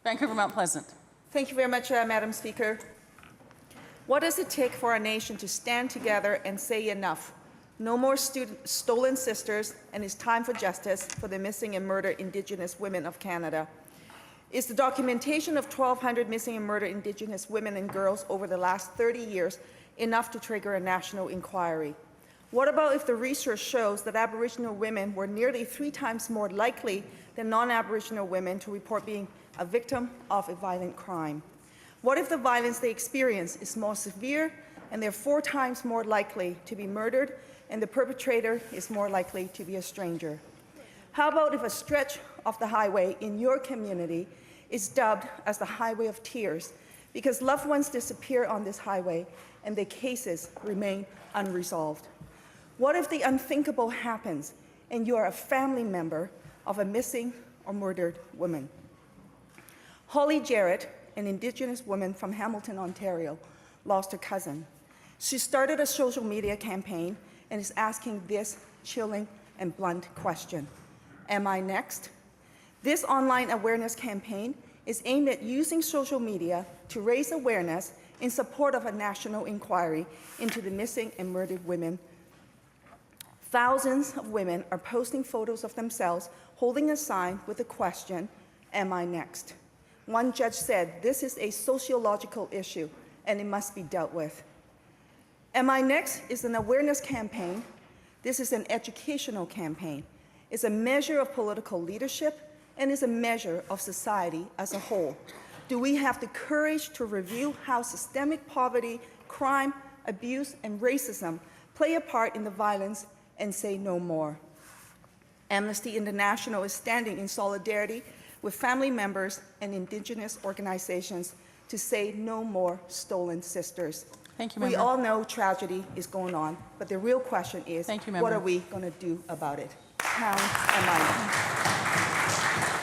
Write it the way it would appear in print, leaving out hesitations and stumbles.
Vancouver-Mount Pleasant. Thank you very much, Madam Speaker. What does it take for our nation to stand together and say enough? No more stolen sisters, and it's time for justice for the missing and murdered Indigenous women of Canada. Is the documentation of 1,200 missing and murdered Indigenous women and girls over the last 30 years enough to trigger a national inquiry? What about if the research shows that Aboriginal women were nearly 3 times more likely than non-Aboriginal women to report being a victim of a violent crime? What if the violence they experience is more severe and they're 4 times more likely to be murdered and the perpetrator is more likely to be a stranger? How about if a stretch of the highway in your community is dubbed as the Highway of Tears because loved ones disappear on this highway and their cases remain unresolved? What if the unthinkable happens and you are a family member of a missing or murdered woman? Holly Jarrett, an Indigenous woman from Hamilton, Ontario, lost her cousin. She started a social media campaign and is asking this chilling and blunt question: am I next? This online awareness campaign is aimed at using social media to raise awareness in support of a national inquiry into the missing and murdered women. Thousands of women are posting photos of themselves holding a sign with the question, am I next? One judge said this is a sociological issue and it must be dealt with. Am I Next is an awareness campaign. This is an educational campaign. It's a measure of political leadership and is a measure of society as a whole. Do we have the courage to review how systemic poverty, crime, abuse, and racism play a part in the violence and say no more? Amnesty International is standing in solidarity with family members and Indigenous organizations to say no more stolen sisters. Thank you, We Member. all know tragedy is going on, but the real question is, Thank you, what Member. are we going to do about it? Pound am I?